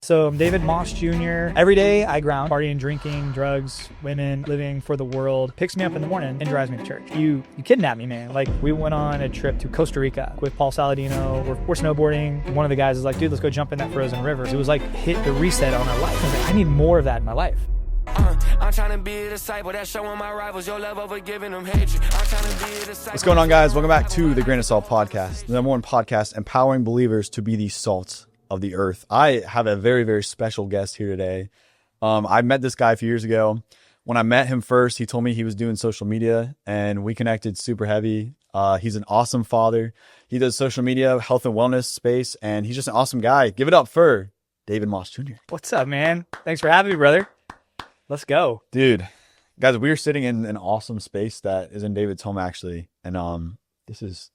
So I'm David Moss Jr. Every day I ground, partying, drinking, drugs, women, living for the world. Picks me up in the morning and drives me to church. You kidnapped me, man. Like, we went on a trip to Costa Rica with Paul Saladino. We're snowboarding. One of the guys is like, dude, let's go jump in that frozen river. It was like hit the reset on our life. I was like, I need more of that in my life. I'm trying to be a disciple that's showing my rivals your love over giving them hatred. I'm trying to be a disciple. What's going on, guys? Welcome back to the Grain of Salt podcast, the #1 podcast empowering believers to be the salt of the earth. I have a very, very special guest here today. I met this guy a few years ago. When I met him first, he told me he was doing social media, and we connected super heavy. He's an awesome father. He does social media, health and wellness space, and he's just an awesome guy. Give it up for David Moss Jr. What's up, man? Thanks for having me, brother. Let's go. Dude, guys, we are sitting in an awesome space that is in David's home, actually. And this is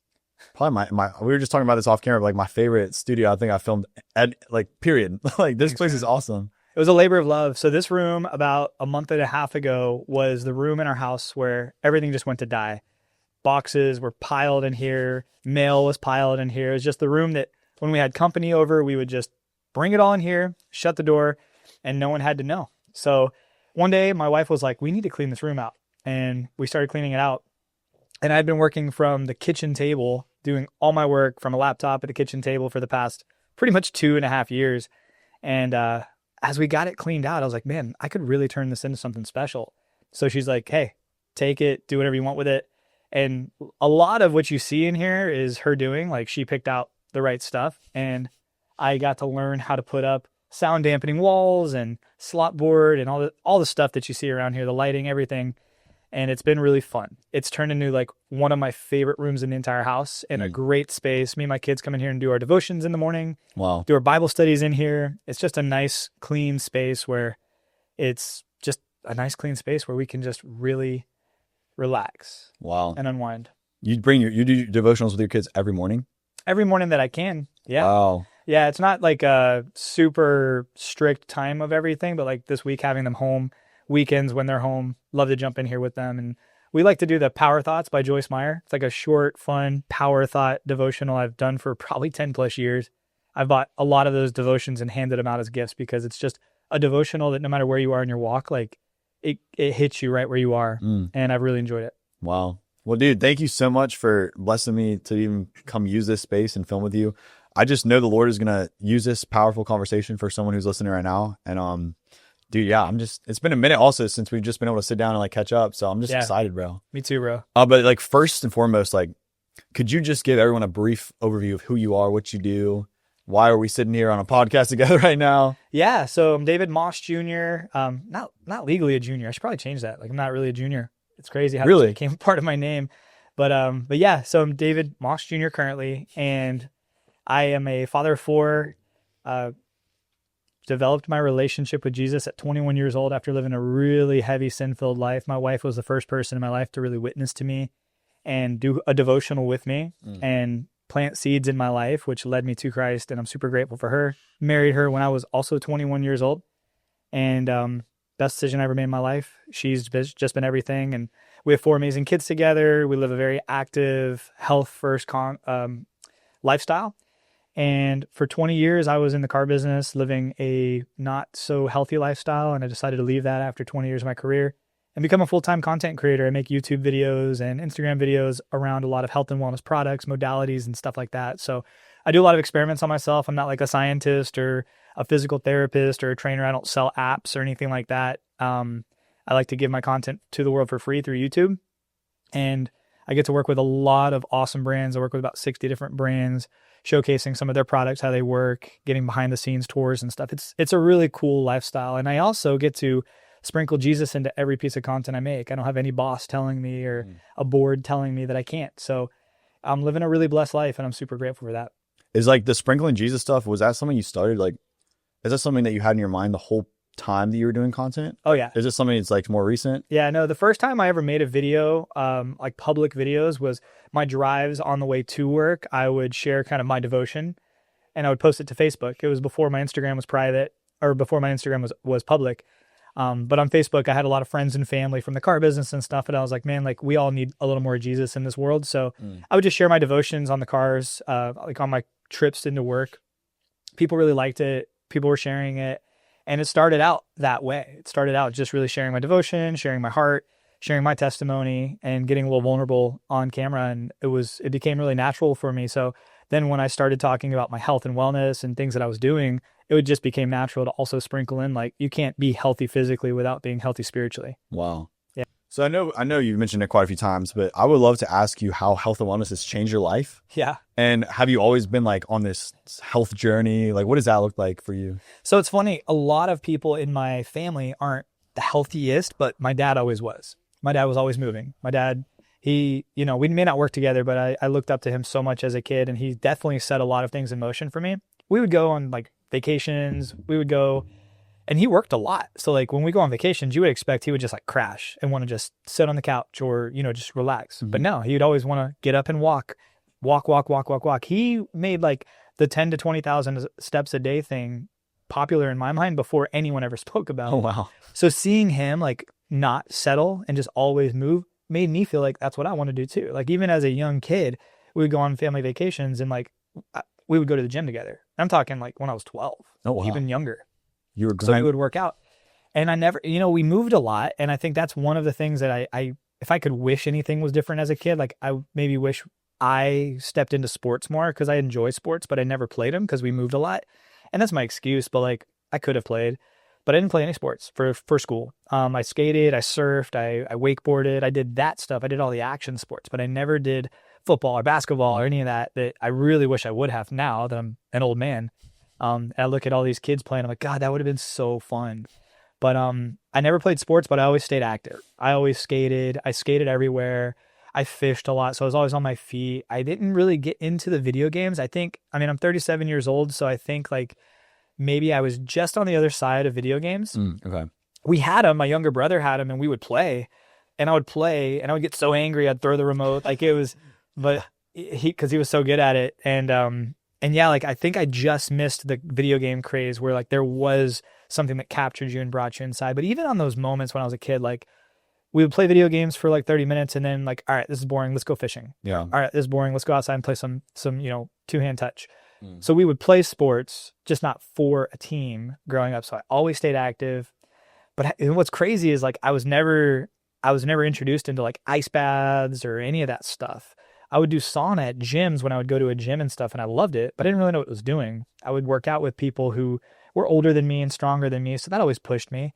probably my we were just talking about this off camera, but like my favorite studio I think I filmed at, like, period. Like, this place is awesome. It was a labor of love. So this room about a month and a half ago was the room in our house where everything just went to die. Boxes were piled in here. Mail was piled in here. It was just the room that when we had company over, we would just bring it all in here, shut the door, and no one had to know. So one day my wife was like, we need to clean this room out. And we started cleaning it out. And I'd been working from the kitchen table, doing all my work from a laptop at the kitchen table for the past pretty much 2.5 years. And as we got it cleaned out, I was like, man, I could really turn this into something special. So she's like, hey, take it, do whatever you want with it. And a lot of what you see in here is her doing. Like, she picked out the right stuff. And I got to learn how to put up sound dampening walls and slot board and all the stuff that you see around here, the lighting, everything. And it's been really fun. It's turned into like one of my favorite rooms in the entire house, and a great space. Me and my kids come in here and do our devotions in the morning. Wow. Do our Bible studies in here. It's just a nice, clean space where it's just a nice, clean space where we can just really relax. Wow. And unwind. You do devotionals with your kids every morning? Every morning that I can. Yeah. Wow. Yeah, it's not like a super strict time of everything, but like this week, having them home, weekends when they're home, love to jump in here with them. And we like to do the Power Thoughts by Joyce Meyer. It's like a short, fun power thought devotional I've done for probably 10 plus years. I've bought a lot of those devotions and handed them out as gifts because it's just a devotional that no matter where you are in your walk, like it hits you right where you are. And I've really enjoyed it. Wow. Well, dude, thank you so much for blessing me to even come use this space and film with you. I just know the Lord is going to use this powerful conversation for someone who's listening right now. And, dude, yeah, it's been a minute also since we've just been able to sit down and like catch up. So I'm just excited, bro. Me too, bro. But like, first and foremost, like, could you just give everyone a brief overview of who you are, what you do? Why are we sitting here on a podcast together right now? Yeah. So I'm David Moss Jr. Not legally a junior. I should probably change that. Like, I'm not really a junior. It's crazy how it became part of my name. But yeah, so I'm David Moss Jr. currently, and I am a father of 4, developed my relationship with Jesus at 21 years old after living a really heavy sin-filled life. My wife was the first person in my life to really witness to me and do a devotional with me and plant seeds in my life, which led me to Christ. And I'm super grateful for her. Married her when I was also 21 years old. And best decision I ever made in my life. She's just been everything. And we have 4 amazing kids together. We live a very active, health-first lifestyle. And for 20 years, I was in the car business, living a not so healthy lifestyle. And I decided to leave that after 20 years of my career and become a full-time content creator. I make YouTube videos and Instagram videos around a lot of health and wellness products, modalities, and stuff like that. So I do a lot of experiments on myself. I'm not like a scientist or a physical therapist or a trainer. I don't sell apps or anything like that. I like to give my content to the world for free through YouTube. And I get to work with a lot of awesome brands. I work with about 60 different brands, showcasing some of their products, how they work, getting behind the scenes tours and stuff. It's a really cool lifestyle. And I also get to sprinkle Jesus into every piece of content I make. I don't have any boss telling me or a board telling me that I can't. So I'm living a really blessed life, and I'm super grateful for that. Is like the sprinkling Jesus stuff, was that something you started? Like, is that something that you had in your mind the whole time that you were doing content? Oh yeah. Is this something that's like more recent? Yeah, no, the first time I ever made a video, like public videos, was my drives on the way to work. I would share kind of my devotion and I would post it to Facebook. It was before my Instagram was private, or before my Instagram was public. But on Facebook, I had a lot of friends and family from the car business and stuff. And I was like, man, like we all need a little more Jesus in this world. So I would just share my devotions on the cars, like on my trips into work. People really liked it. people were sharing it. And it started out that way. It started out just really sharing my devotion, sharing my heart, sharing my testimony, and getting a little vulnerable on camera. And it became really natural for me. So then when I started talking about my health and wellness and things that I was doing, it would just became natural to also sprinkle in, like, you can't be healthy physically without being healthy spiritually. Wow. Yeah. So I know you've mentioned it quite a few times, but I would love to ask you how health and wellness has changed your life. Yeah. And have you always been like on this health journey? Like, what does that look like for you? So it's funny. A lot of people in my family aren't the healthiest, but my dad always was. My dad was always moving. My dad, we may not work together, but I looked up to him so much as a kid, and he definitely set a lot of things in motion for me. We would go on like vacations. We would go, and he worked a lot. So like when we go on vacations, you would expect he would just like crash and want to just sit on the couch or, just relax. But no, he would always want to get up and walk. He made like the 10 to 20,000 steps a day thing popular in my mind before anyone ever spoke about it. Oh, wow. So seeing him like not settle and just always move made me feel like that's what I want to do too. Like even as a young kid, we would go on family vacations and like we would go to the gym together. I'm talking like when I was 12, even younger. You were so we would work out. And I never, we moved a lot. And I think that's one of the things that I if I could wish anything was different as a kid, like I maybe wish I stepped into sports more, because I enjoy sports, but I never played them because we moved a lot. And that's my excuse, but like I could have played, but I didn't play any sports for school. I skated, I surfed, I wakeboarded, I did that stuff. I did all the action sports, but I never did football or basketball or any of that I really wish I would have now that I'm an old man. I look at all these kids playing, I'm like, God, that would have been so fun. But I never played sports, but I always stayed active. I always skated. I skated everywhere. I fished a lot, so I was always on my feet. I didn't really get into the video games. I'm 37 years old, so I think like maybe I was just on the other side of video games. Okay. We had them. My younger brother had them, and we would play. And I would play, and I would get so angry, I'd throw the remote. Like it was, but because he was so good at it. And yeah, like I think I just missed the video game craze where like there was something that captured you and brought you inside. But even on those moments when I was a kid, like we would play video games for like 30 minutes and then like, all right, this is boring. Let's go fishing. Yeah. All right, this is boring. Let's go outside and play some two-hand touch. So we would play sports, just not for a team growing up. So I always stayed active. But what's crazy is like I was never introduced into like ice baths or any of that stuff. I would do sauna at gyms when I would go to a gym and stuff, and I loved it, but I didn't really know what it was doing. I would work out with people who were older than me and stronger than me, so that always pushed me.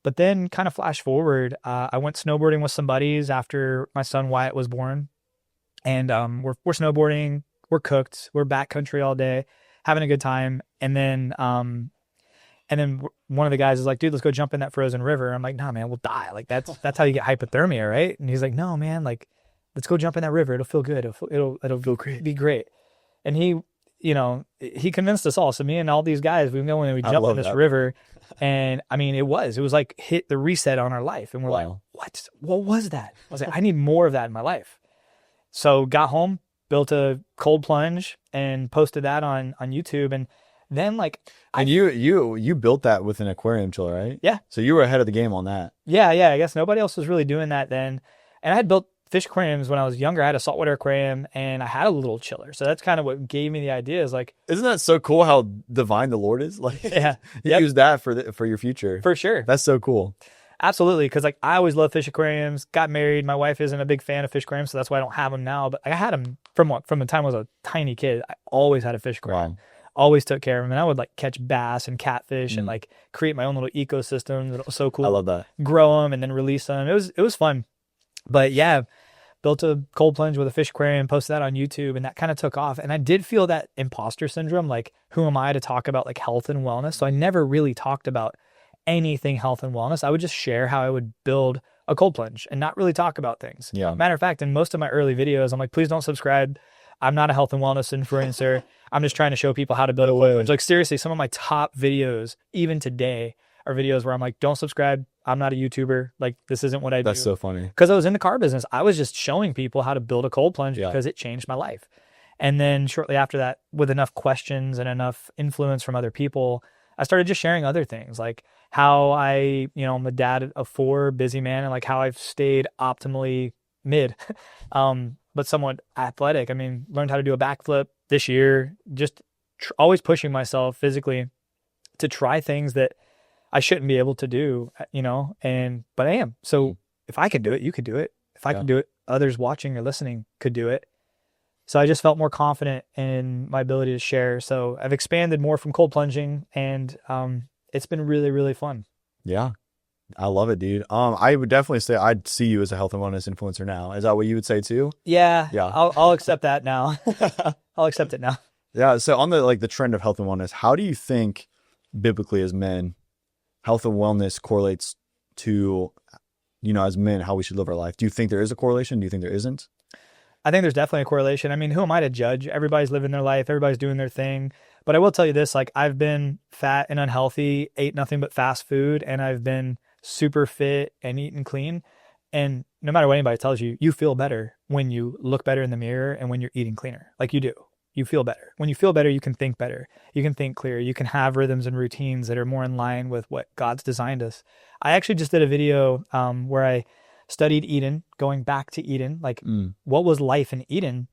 But then kind of flash forward, I went snowboarding with some buddies after my son Wyatt was born. And we're snowboarding, we're cooked, we're backcountry all day, having a good time. And then one of the guys is like, dude, let's go jump in that frozen river. I'm like, nah, man, we'll die. Like that's how you get hypothermia, right? And he's like, no, man, like let's go jump in that river. It'll feel good. It'll feel great. Be great. And he convinced us all. So me and all these guys, we go and we jump in this river. And I mean, it was like hit the reset on our life. And we're like, what was that? I was like, I need more of that in my life. So got home, built a cold plunge and posted that on YouTube. And then like, you built that with an aquarium chiller, right? Yeah. So you were ahead of the game on that. Yeah. I guess nobody else was really doing that then. And I had built fish aquariums when I was younger. I had a saltwater aquarium and I had a little chiller. So that's kind of what gave me the idea is like, isn't that so cool how divine the Lord is? Like, yeah, use that for your future. For sure. That's so cool. Absolutely. Cause like I always loved fish aquariums, got married. My wife isn't a big fan of fish aquariums. So that's why I don't have them now. But I had them from the time I was a tiny kid. I always had a fish aquarium. Wow. Always took care of them. And I would like catch bass and catfish and like create my own little ecosystem. It was so cool. I love that. Grow them and then release them. It was fun. But yeah, built a cold plunge with a fish aquarium, posted that on YouTube, and that kind of took off. And I did feel that imposter syndrome, like who am I to talk about like health and wellness? So I never really talked about anything health and wellness. I would just share how I would build a cold plunge and not really talk about things. Yeah. Matter of fact, in most of my early videos, I'm like, please don't subscribe. I'm not a health and wellness influencer. I'm just trying to show people how to build a cold plunge. Like seriously, some of my top videos, even today, are videos where I'm like, don't subscribe. I'm not a YouTuber. Like this isn't what I do. That's so funny. Because I was in the car business. I was just showing people how to build a cold plunge because it changed my life. And then shortly after that, with enough questions and enough influence from other people, I started just sharing other things like how I'm a dad of 4, busy man, and like how I've stayed optimally mid, but somewhat athletic. I mean, learned how to do a backflip this year, just always pushing myself physically. to try things that I shouldn't be able to do, but I am. So if I can do it, you could do it. If I can do it, others watching or listening could do it. So I just felt more confident in my ability to share. So I've expanded more from cold plunging, and it's been really, really fun. Yeah. I love it, dude. I would definitely say I'd see you as a health and wellness influencer now. Is that what you would say too? Yeah. I'll accept that now. I'll accept it now. Yeah. So on the trend of health and wellness, how do you think biblically as men, health and wellness correlates to, as men, how we should live our life? Do you think there is a correlation? Do you think there isn't? I think there's definitely a correlation. I mean, who am I to judge? Everybody's living their life. Everybody's doing their thing. But I will tell you this, like, I've been fat and unhealthy, ate nothing but fast food, and I've been super fit and eaten clean. And no matter what anybody tells you, you feel better when you look better in the mirror and when you're eating cleaner. Like, you do. You feel better. When you feel better, you can think better. You can think clear. You can have rhythms and routines that are more in line with what God's designed us. I actually just did a video where I studied Eden, going back to Eden, like what was life in Eden,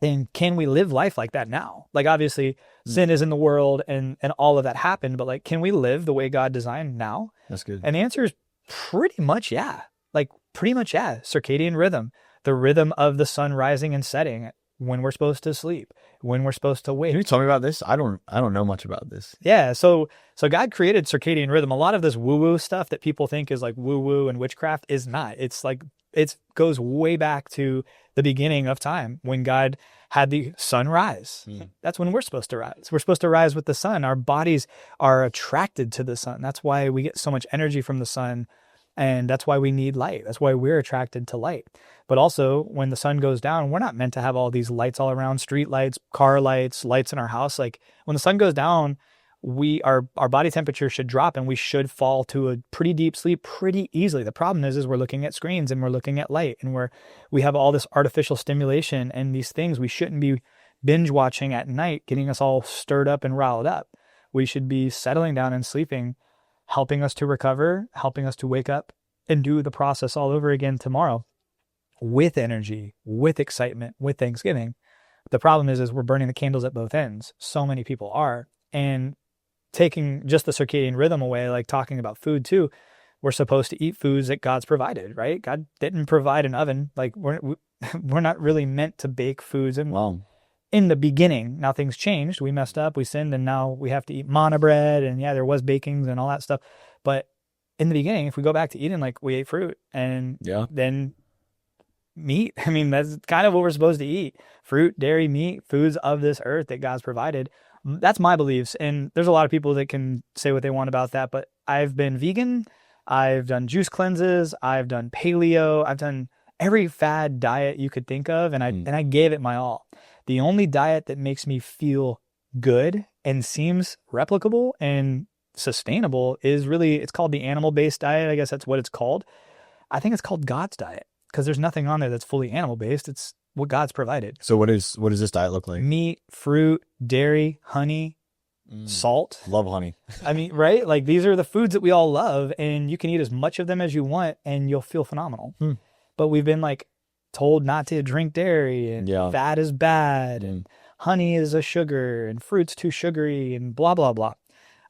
and can we live life like that now? Like, obviously sin is in the world and all of that happened, but like, can we live the way God designed now? That's good. And the answer is pretty much yeah. Like, pretty much yeah. Circadian rhythm, the rhythm of the sun rising and setting, when we're supposed to sleep, when we're supposed to wake. Can you tell me about this? I don't know much about this. Yeah. So God created circadian rhythm. A lot of this woo-woo stuff that people think is like woo-woo and witchcraft is not. It's like, it goes way back to the beginning of time when God had the sun rise. That's when we're supposed to rise. We're supposed to rise with the sun. Our bodies are attracted to the sun. That's why we get so much energy from the sun. And that's why we need light. That's why we're attracted to light. But also, when the sun goes down, we're not meant to have all these lights all around, street lights, car lights, lights in our house. Like, when the sun goes down, our body temperature should drop and we should fall to a pretty deep sleep pretty easily. The problem is we're looking at screens and we're looking at light, and we have all this artificial stimulation and these things. We shouldn't be binge watching at night, getting us all stirred up and riled up. We should be settling down and sleeping, helping us to recover, helping us to wake up and do the process all over again tomorrow with energy, with excitement, with Thanksgiving. The problem is we're burning the candles at both ends. So many people are. And taking just the circadian rhythm away, like talking about food too, we're supposed to eat foods that God's provided, right? God didn't provide an oven. Like, we're not really meant to bake foods. And in the beginning, now things changed. We messed up, we sinned, and now we have to eat manna bread. And yeah, there was bakings and all that stuff. But in the beginning, if we go back to Eden, like, we ate fruit and then meat. I mean, that's kind of what we're supposed to eat. Fruit, dairy, meat, foods of this earth that God's provided. That's my beliefs. And there's a lot of people that can say what they want about that, but I've been vegan. I've done juice cleanses. I've done paleo. I've done every fad diet you could think of. And I gave it my all. The only diet that makes me feel good and seems replicable and sustainable is really, it's called the animal-based diet. I guess that's what it's called. I think it's called God's diet because there's nothing on there that's fully animal-based. It's what God's provided. So what does this diet look like? Meat, fruit, dairy, honey, salt. Love honey. I mean, right? Like, these are the foods that we all love, and you can eat as much of them as you want and you'll feel phenomenal. But we've been like told not to drink dairy, and fat is bad, and honey is a sugar, and fruit's too sugary, and blah, blah, blah.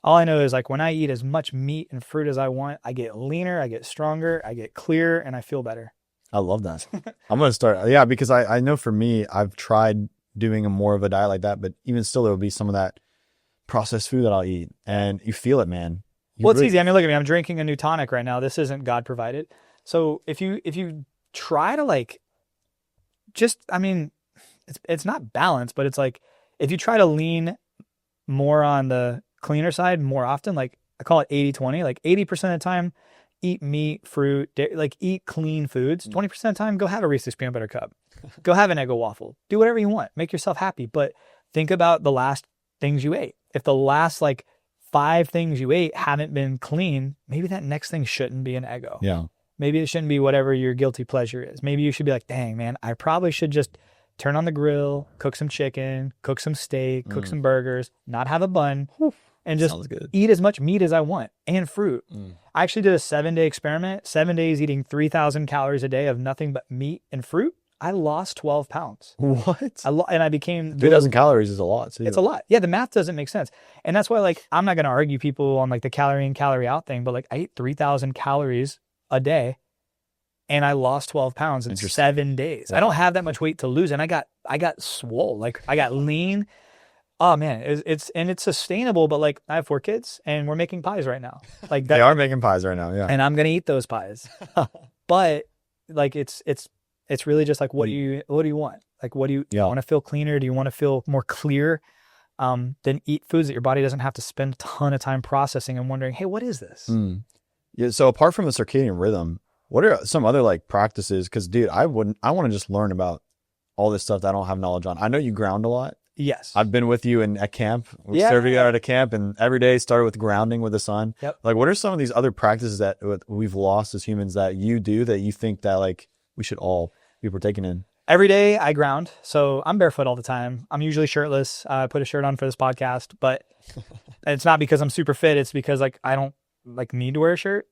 All I know is, like, when I eat as much meat and fruit as I want, I get leaner, I get stronger, I get clearer, and I feel better. I love that. I'm going to start. Yeah, because I know for me, I've tried doing more of a diet like that, but even still, there will be some of that processed food that I'll eat, and you feel it, man. It's easy. I mean, look at me. I'm drinking a new tonic right now. This isn't God provided. So if you try to, like, just, I mean, it's not balanced, but it's like, if you try to lean more on the cleaner side more often, like, I call it 80-20, like 80% of the time, eat meat, fruit, like, eat clean foods. 20% of the time, go have a Reese's peanut butter cup. Go have an Eggo waffle. Do whatever you want. Make yourself happy. But think about the last things you ate. If the last, like, 5 things you ate haven't been clean, maybe that next thing shouldn't be an Eggo. Yeah. Maybe it shouldn't be whatever your guilty pleasure is. Maybe you should be like, dang, man, I probably should just turn on the grill, cook some chicken, cook some steak, cook some burgers, not have a bun, and just eat as much meat as I want and fruit. I actually did a 7-day experiment, 7 days eating 3,000 calories a day of nothing but meat and fruit. I lost 12 pounds. What? And I became 3,000 calories is a lot too. It's a lot. Yeah, the math doesn't make sense. And that's why, like, I'm not going to argue people on like the calorie in, calorie out thing, but like I ate 3,000 calories a day and I lost 12 pounds in 7 days. Wow. I don't have that much weight to lose. And I got swole. Like I got lean. Oh man, it's sustainable, but like I have 4 kids and we're making pies right now. Like that, They are making pies right now. Yeah. and I'm going to eat those pies. But like it's really just like, what do you want? Like, what do you want to feel cleaner? Do you want to feel more clear? Then eat foods that your body doesn't have to spend a ton of time processing and wondering, hey, what is this? Yeah. So apart from the circadian rhythm, what are some other like practices? Cause dude, I want to just learn about all this stuff that I don't have knowledge on. I know you ground a lot. Yes. I've been with you at camp. We served together at a camp, and every day started with grounding with the sun. Yep. Like, what are some of these other practices that we've lost as humans that you do that you think that like we should all be partaking in? Every day I ground. So I'm barefoot all the time. I'm usually shirtless. I put a shirt on for this podcast, but it's not because I'm super fit. It's because like I don't like need to wear a shirt.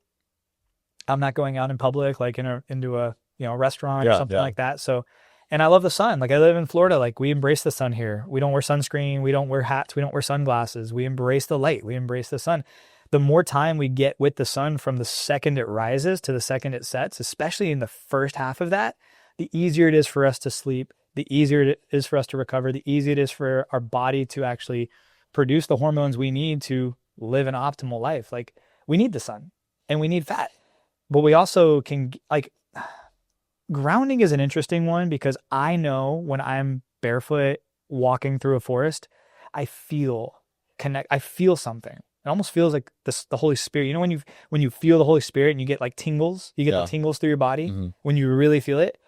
I'm not going out in public, like into a restaurant or something like that. So, and I love the sun. Like I live in Florida. Like we embrace the sun here. We don't wear sunscreen. We don't wear hats. We don't wear sunglasses. We embrace the light. We embrace the sun. The more time we get with the sun from the second it rises to the second it sets, especially in the first half of that, the easier it is for us to sleep, the easier it is for us to recover, the easier it is for our body to actually produce the hormones we need to live an optimal life. Like we need the sun and we need fat, but we also can like grounding is an interesting one because I know when I'm barefoot walking through a forest, I feel something. It almost feels like the Holy Spirit. You know, when you feel the Holy Spirit and you get like tingles, you get the tingles through your body when you really feel it.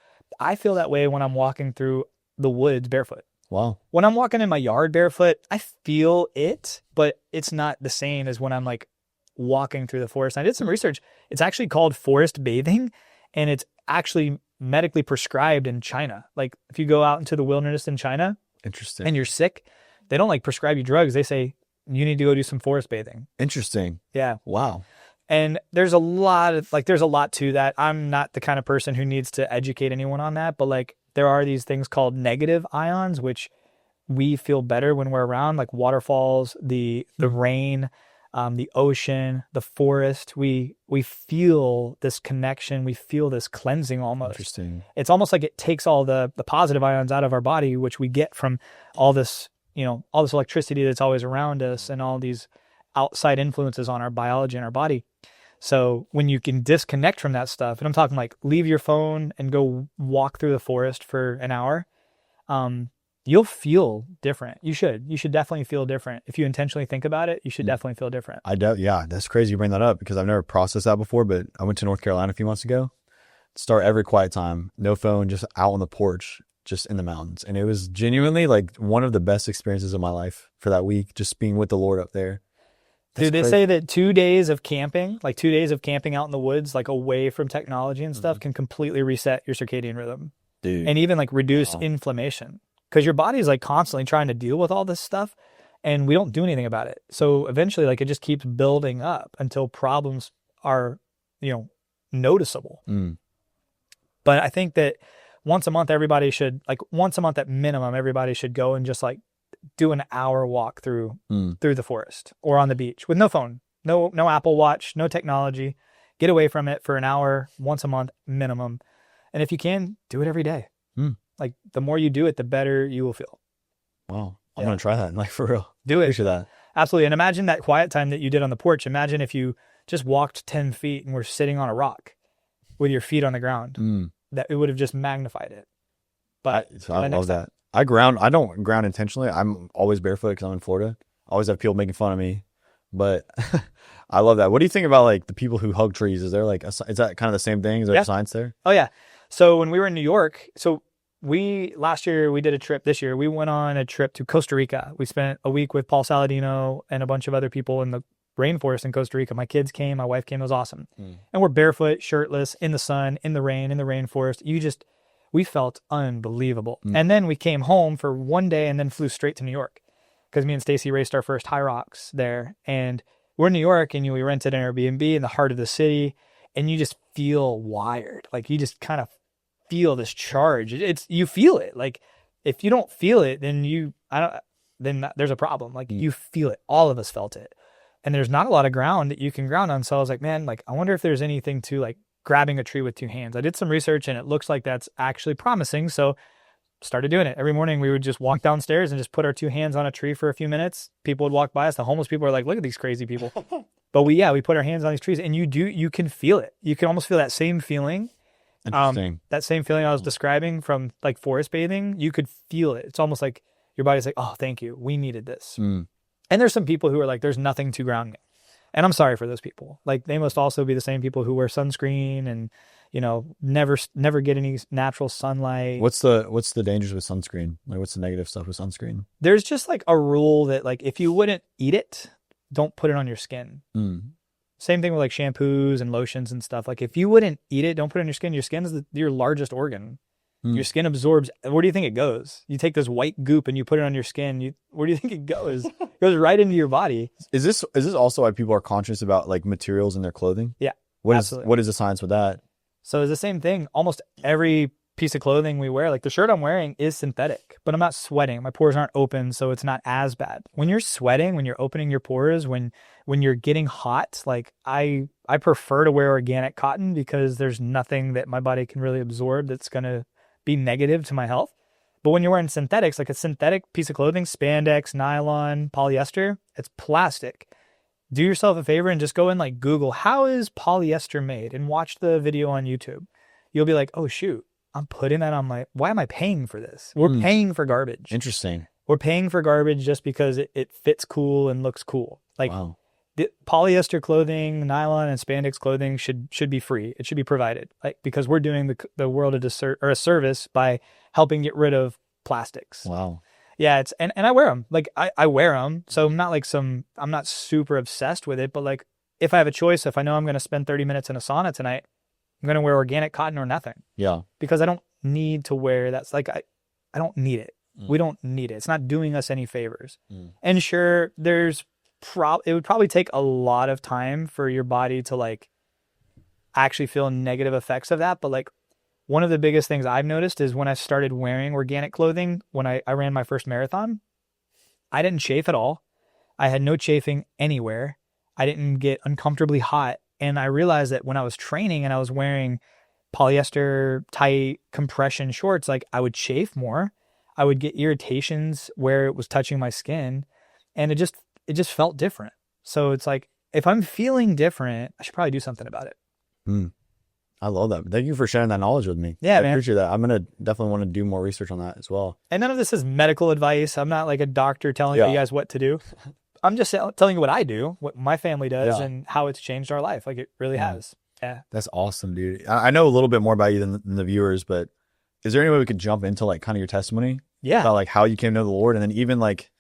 I feel that way when I'm walking through the woods barefoot. Wow. When I'm walking in my yard barefoot, I feel it, but it's not the same as when I'm like walking through the forest. I did some research. It's actually called forest bathing, and it's actually medically prescribed in China. Like if you go out into the wilderness in China, Interesting. and you're sick, they don't like prescribe you drugs. They say you need to go do some forest bathing. Interesting. Yeah. Wow. And there's a lot to that. I'm not the kind of person who needs to educate anyone on that, but like there are these things called negative ions, which we feel better when we're around, like waterfalls, the rain, the ocean, the forest. We feel this connection. We feel this cleansing almost. Interesting. It's almost like it takes all the positive ions out of our body, which we get from all this, all this electricity that's always around us and all these outside influences on our biology and our body. So when you can disconnect from that stuff, and I'm talking like leave your phone and go walk through the forest for an hour, you'll feel different. You should definitely feel different. If you intentionally think about it, you should definitely feel different. Yeah, that's crazy you bring that up because I've never processed that before, but I went to North Carolina a few months ago. Start every quiet time, no phone, just out on the porch, just in the mountains. And it was genuinely like one of the best experiences of my life for that week, just being with the Lord up there. Dude, they say that 2 days of camping, like 2 days of camping out in the woods, like away from technology and stuff, can completely reset your circadian rhythm. Dude. And even like reduce inflammation. Because your body's like constantly trying to deal with all this stuff and we don't do anything about it. So eventually like it just keeps building up until problems are, noticeable. But I think that once a month at minimum, everybody should go and just like do an hour walk through the forest or on the beach with no phone, no Apple Watch, no technology. Get away from it for an hour once a month minimum. And if you can, do it every day. Like the more you do it, the better you will feel. Wow. I'm going to try that. Like for real. Do it. Picture that. Absolutely. And imagine that quiet time that you did on the porch. Imagine if you just walked 10 feet and were sitting on a rock with your feet on the ground. That it would have just magnified it. But I love that. I don't ground intentionally. I'm always barefoot because I'm in Florida. I always have people making fun of me, but I love that. What do you think about like the people who hug trees? Is there like, is that kind of the same thing? Is there a science there? Oh yeah. So when we were in New York, last year we did a trip. This year we went on a trip to Costa Rica. We spent a week with Paul Saladino and a bunch of other people in the rainforest in Costa Rica. My kids came, my wife came. It was awesome. And we're barefoot, shirtless, in the sun, in the rain, in the rainforest. We felt unbelievable. And then we came home for one day and then flew straight to New York because me and Stacy raced our first high rocks there. And we're in New York and we rented an Airbnb in the heart of the city and you just feel wired. Like you just kind of feel this charge. You feel it. Like if you don't feel it, then there's a problem. Like you feel it. All of us felt it. And there's not a lot of ground that you can ground on. So I was like, man, like I wonder if there's anything to like grabbing a tree with two hands. I did some research and it looks like that's actually promising. So started doing it. Every morning we would just walk downstairs and just put our two hands on a tree for a few minutes. People would walk by us. The homeless people are like, look at these crazy people. But we put our hands on these trees and you can feel it. You can almost feel that same feeling. Interesting. That same feeling I was describing from like forest bathing, you could feel it. It's almost like your body's like, oh, thank you. We needed this. And there's some people who are like, there's nothing to ground me. And I'm sorry for those people. Like they must also be the same people who wear sunscreen and, you know, never get any natural sunlight. What's the dangers with sunscreen? Like what's the negative stuff with sunscreen? There's just like a rule that like, if you wouldn't eat it, don't put it on your skin. Same thing with like shampoos and lotions and stuff. Like if you wouldn't eat it, don't put it on your skin. Your skin is your largest organ. Your skin absorbs. Where do you think it goes? You take this white goop and you put it on your skin. Where do you think it goes? It goes right into your body. Is this also why people are conscious about like materials in their clothing? Yeah. What is the science with that? So it's the same thing. Almost every piece of clothing we wear, like the shirt I'm wearing is synthetic, but I'm not sweating. My pores aren't open, so it's not as bad. When you're sweating, when you're opening your pores, when you're getting hot, like I prefer to wear organic cotton because there's nothing that my body can really absorb that's going to be negative to my health. But when you're wearing synthetics, like a synthetic piece of clothing, spandex, nylon, polyester, it's plastic. Do yourself a favor and just go and like Google, how is polyester made? And watch the video on YouTube. You'll be like, oh shoot, I'm putting that on why am I paying for this? We're paying for garbage. Interesting. We're paying for garbage just because it fits cool and looks cool. Like wow. The polyester clothing, nylon and spandex clothing should be free. It should be provided, like because we're doing the world a service by helping get rid of plastics. Wow. Yeah, and I wear them. Like I wear them, so I'm not super obsessed with it. But like if I have a choice, if I know I'm going to spend 30 minutes in a sauna tonight, I'm going to wear organic cotton or nothing. Yeah. Because I don't need to wear that's like I don't need it. We don't need it. It's not doing us any favors. And sure, it would probably take a lot of time for your body to like actually feel negative effects of that. But like one of the biggest things I've noticed is when I started wearing organic clothing, when I ran my first marathon, I didn't chafe at all. I had no chafing anywhere. I didn't get uncomfortably hot. And I realized that when I was training and I was wearing polyester tight compression shorts, like I would chafe more. I would get irritations where it was touching my skin, and it just felt different. So it's like, if I'm feeling different, I should probably do something about it. I love that. Thank you for sharing that knowledge with me. Yeah, I appreciate that. I'm going to definitely want to do more research on that as well. And none of this is medical advice. I'm not like a doctor telling you guys what to do. I'm just telling you what I do, what my family does, and how it's changed our life. Like it really has. Yeah. That's awesome, dude. I know a little bit more about you than the viewers, but is there any way we could jump into like kind of your testimony? Yeah. About like how you came to know the Lord, and then even like,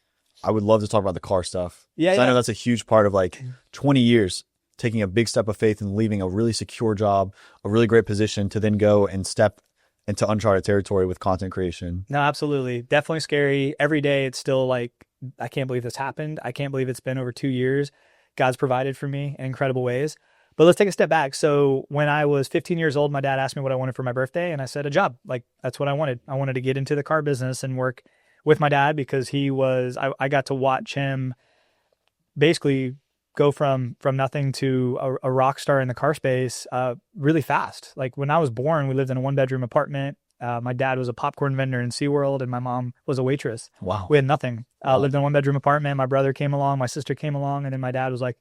I would love to talk about the car stuff. Yeah. I know that's a huge part of like 20 years, taking a big step of faith and leaving a really secure job, a really great position to then go and step into uncharted territory with content creation. No, absolutely. Definitely scary. Every day it's still like, I can't believe this happened. I can't believe it's been over 2 years. God's provided for me in incredible ways. But let's take a step back. So when I was 15 years old, my dad asked me what I wanted for my birthday, and I said a job. Like that's what I wanted. I wanted to get into the car business and work with my dad because I got to watch him basically go from nothing to a rock star in the car space really fast. Like when I was born, we lived in a 1-bedroom apartment. My dad was a popcorn vendor in SeaWorld, and my mom was a waitress. Wow. We had nothing. Lived in a 1-bedroom apartment. My brother came along, my sister came along, and then my dad was like,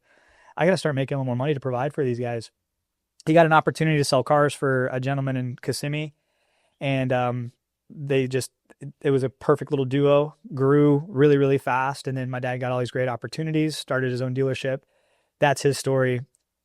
I got to start making a little more money to provide for these guys. He got an opportunity to sell cars for a gentleman in Kissimmee, and it was a perfect little duo, grew really, really fast. And then my dad got all these great opportunities, started his own dealership. That's his story.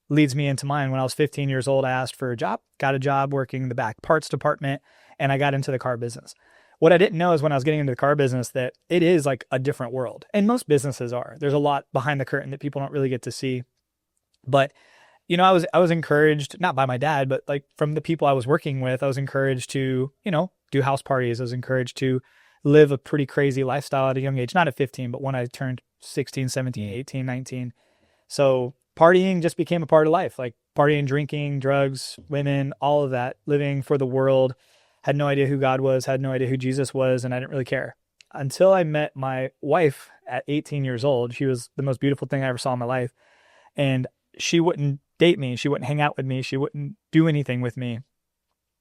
Leads me into mine. When I was 15 years old, I asked for a job, got a job working in the back parts department, and I got into the car business. What I didn't know is when I was getting into the car business that it is like a different world. And most businesses are. There's a lot behind the curtain that people don't really get to see. But, you know, I was encouraged, not by my dad, but like from the people I was working with, I was encouraged to, you know, do house parties. I was encouraged to live a pretty crazy lifestyle at a young age, not at 15, but when I turned 16, 17, 18, 19. So partying just became a part of life, like partying, drinking, drugs, women, all of that, living for the world. had no idea who God was, had no idea who Jesus was, and I didn't really care. Until I met my wife at 18 years old. She was the most beautiful thing I ever saw in my life. And she wouldn't date me. She wouldn't hang out with me. She wouldn't do anything with me.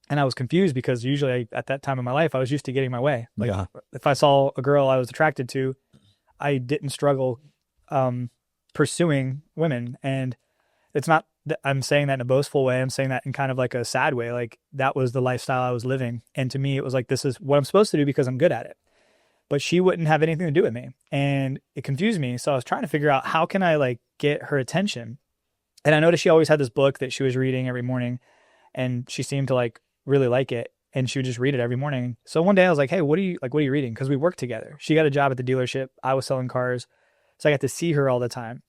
And I was confused because usually at that time in my life, I was used to getting my way. Like if I saw a girl I was attracted to, I didn't struggle pursuing women. And it's not that I'm saying that in a boastful way. I'm saying that in kind of like a sad way. Like that was the lifestyle I was living. And to me, it was like, this is what I'm supposed to do because I'm good at it. But she wouldn't have anything to do with me. And it confused me. So I was trying to figure out how can I like get her attention. And I noticed she always had this book that she was reading every morning. And she seemed to like really like it. And she would just read it every morning. So one day I was like, hey, what are you reading? Because we worked together. She got a job at the dealership. I was selling cars. So I got to see her all the time.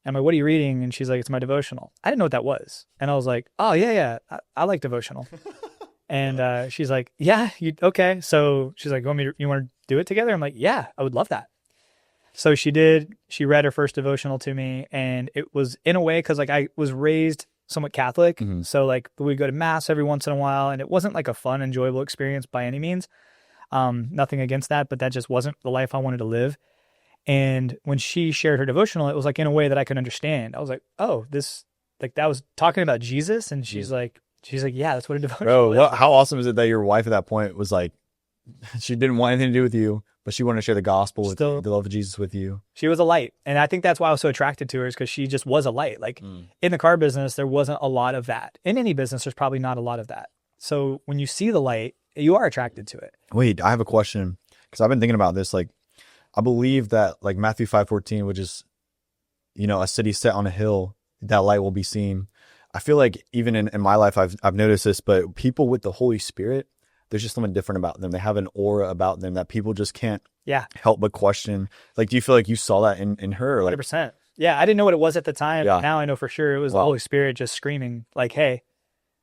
I'm like, what are you reading? And she's like, it's my devotional. I didn't know what that was. And I was like, oh, yeah. I like devotional. And she's like, yeah, okay. So she's like, you want to do it together? I'm like, yeah, I would love that. So she did. She read her first devotional to me. And it was in a way because like I was raised somewhat Catholic. Mm-hmm. So like we'd go to mass every once in a while. And it wasn't like a fun, enjoyable experience by any means. Nothing against that, but that just wasn't the life I wanted to live. And when she shared her devotional, it was like in a way that I could understand. I was like, oh, this, like that was talking about Jesus. And she's like, yeah, that's what a devotional is. How awesome is it that your wife at that point was like, she didn't want anything to do with you, but she wanted to share the gospel with the love of Jesus with you. She was a light. And I think that's why I was so attracted to her is because she just was a light. Like in the car business, there wasn't a lot of that. In any business, there's probably not a lot of that. So when you see the light, you are attracted to it. Wait, I have a question because I've been thinking about this. Like, I believe that like Matthew 5:14, which is, a city set on a hill, that light will be seen. I feel like even in my life, I've noticed this, but people with the Holy Spirit, there's just something different about them. They have an aura about them that people just can't help but question. Like, do you feel like you saw that in her? Or like, 100%. Yeah, I didn't know what it was at the time. Yeah. Now I know for sure it was the Holy Spirit just screaming like, hey,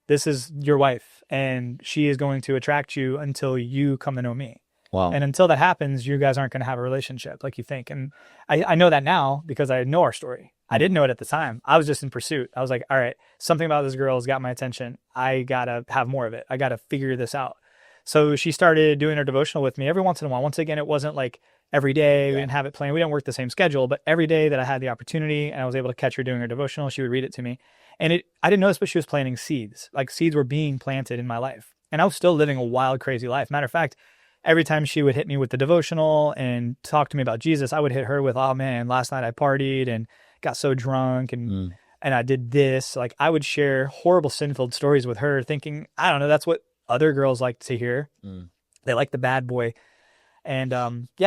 this is your wife and she is going to attract you until you come to know me. Wow. And until that happens, you guys aren't going to have a relationship like you think. And I know that now because I know our story. I didn't know it at the time. I was just in pursuit. I was like, all right, something about this girl has got my attention. I got to have more of it. I got to figure this out. So she started doing her devotional with me every once in a while. Once again, it wasn't like every day. We didn't have it planned. We didn't work the same schedule, but every day that I had the opportunity and I was able to catch her doing her devotional, she would read it to me. And I didn't know this, but she was planting seeds. Like seeds were being planted in my life. And I was still living a wild, crazy life. Matter of fact, every time she would hit me with the devotional and talk to me about Jesus, I would hit her with, oh man, last night I partied and got so drunk and I did this. Like I would share horrible sin-filled stories with her thinking, I don't know, that's what other girls like to hear. They like the bad boy. And